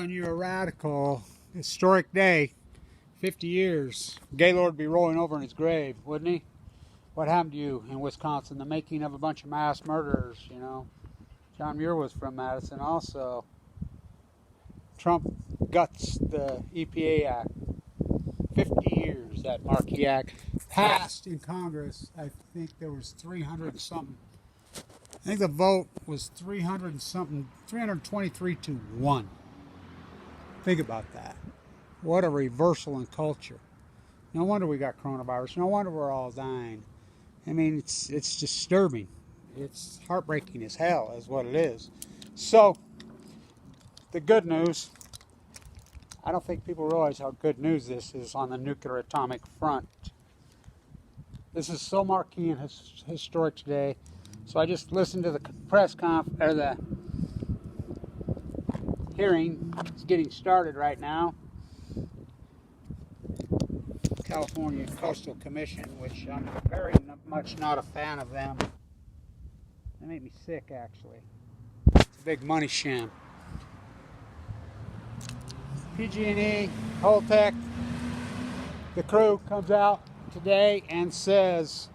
calling you a radical. Historic day. 50 years. Gaylord would be rolling over in his grave, wouldn't he? What happened to you in Wisconsin? The making of a bunch of mass murderers, you know. John Muir was from Madison also. Trump guts the EPA Act. 50 years, that Markey Act. Passed in Congress. I think there was 300 and something. I think the vote was 300 and something, 323 to 1. Think about that. What a reversal in culture. No wonder we got coronavirus. No wonder we're all dying. I mean, it's disturbing. It's heartbreaking as hell is what it is. So, the good news, I don't think people realize how good news this is on the nuclear atomic front. This is so marquee and historic today. So I just listened to the the hearing. It's getting started right now. California Coastal Commission, which I'm very much not a fan of them. They make me sick, actually. It's a big money sham. PG&E, Holtec, the crew comes out today and says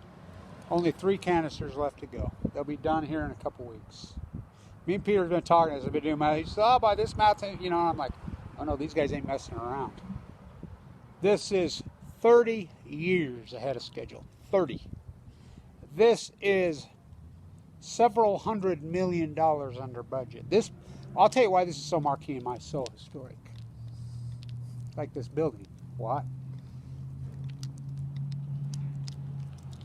only 3 canisters left to go. They'll be done here in a couple weeks. Me and Peter's been talking as I've been doing math. He says, oh, by this math, you know, I'm like, oh no, these guys ain't messing around. This is 30 years ahead of schedule. 30. This is several $100 million under budget. I'll tell you why this is so marquee and so historic. Like this building. What?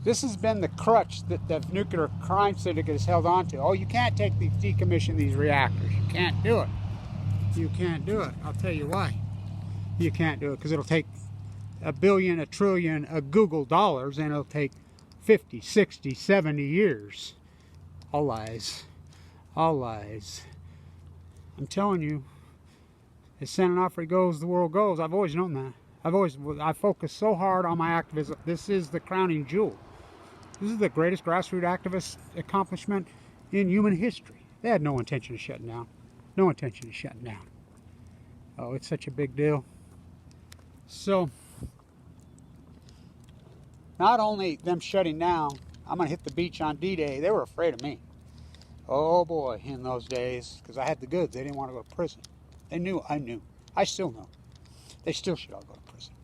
This has been the crutch that the nuclear crime syndicate has held on to. Oh, you can't decommission these reactors. You can't do it. You can't do it. I'll tell you why. You can't do it because it'll take $1 billion, $1 trillion, Google dollars, and it'll take 50, 60, 70 years. All lies. All lies. I'm telling you, as San Onofre goes, the world goes. I've always known that. I focus so hard on my activism. This is the crowning jewel. This is the greatest grassroots activist accomplishment in human history. They had no intention of shutting down. No intention of shutting down. Oh, it's such a big deal. So, not only them shutting down, I'm going to hit the beach on D-Day. They were afraid of me. Oh boy, in those days, because I had the goods. They didn't want to go to prison. They knew I knew. I still know. They still should all go to prison.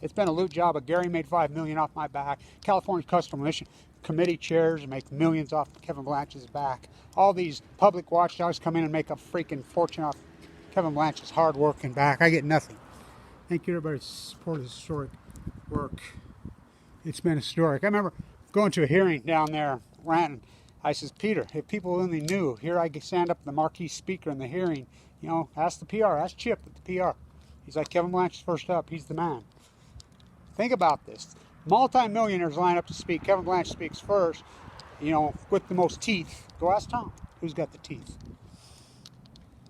It's been a loot job, but Gary made $5 million off my back. California Customs Commission committee chairs make millions off Kevin Blanch's back. All these public watchdogs come in and make a freaking fortune off Kevin Blanch's hard work and back. I get nothing. Thank you everybody for supporting historic work. It's been historic. I remember going to a hearing down there, ranting. I says, Peter, if people only knew, here I stand up the marquee speaker in the hearing, you know, ask the PR, ask Chip at the PR. He's like, Kevin Blanch is first up, he's the man. Think about this. Multi-millionaires line up to speak. Kevin Blanch speaks first, you know, with the most teeth. Go ask Tom, who's got the teeth.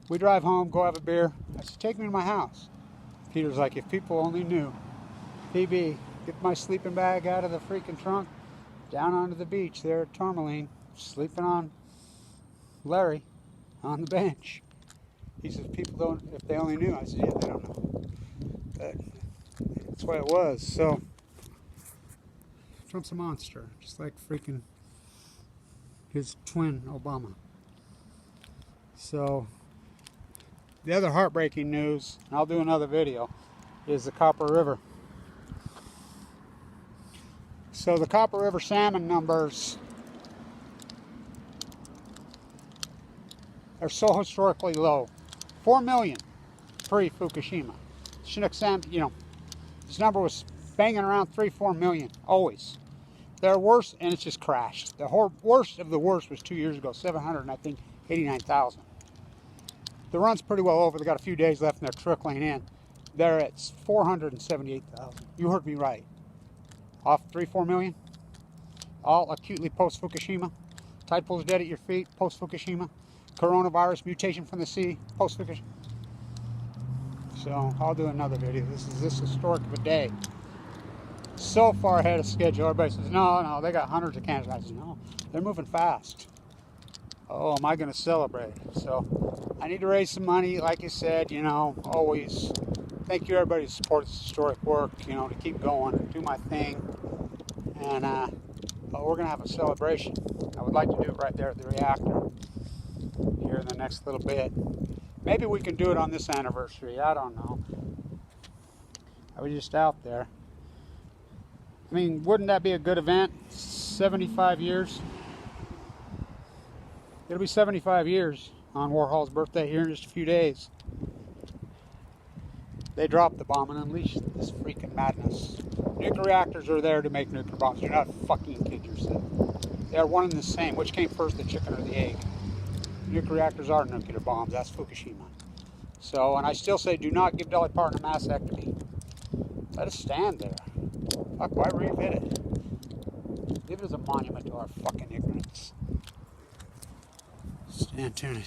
We drive home, go have a beer. I said, take me to my house. Peter's like, if people only knew. PB, get my sleeping bag out of the freaking trunk, down onto the beach there at Tourmaline, sleeping on Larry on the bench. He says, if they only knew. I said, yeah, they don't know. But that's what it was. So, Trump's a monster, just like freaking his twin, Obama. So, the other heartbreaking news, and I'll do another video, is the Copper River. So, the Copper River salmon numbers are so historically low. 4 million pre-Fukushima. Chinook salmon, you know, this number was banging around 3-4 million, always. They're worse, and it's just crashed. The worst of the worst was 2 years ago, 700, and I think 89,000. The run's pretty well over. They got a few days left, and they're trickling in. They're at 478,000. You heard me right. Off 3-4 million. All acutely post-Fukushima. Tide pools dead at your feet, post-Fukushima. Coronavirus mutation from the sea, post-Fukushima. So I'll do another video. This is this historic of a day. So far ahead of schedule. Everybody says, no, they got hundreds of candidates. I said, no, they're moving fast. Oh, am I going to celebrate? So I need to raise some money, like you said, always. Thank you everybody who supports historic work, to keep going and do my thing. And we're going to have a celebration. I would like to do it right there at the reactor here in the next little bit. Maybe we can do it on this anniversary. I don't know. I was just out there. I mean, wouldn't that be a good event? 75 years. It'll be 75 years on Warhol's birthday here in just a few days. They dropped the bomb and unleashed this freaking madness. Nuclear reactors are there to make nuclear bombs. Do not fucking kid yourself. They are one and the same. Which came first, the chicken or the egg? Nuclear reactors are nuclear bombs. That's Fukushima. So, and I still say, do not give Dolly Parton a mastectomy. Let it stand there. Fuck, why refit it? Give it as a monument to our fucking ignorance. Stand tuned.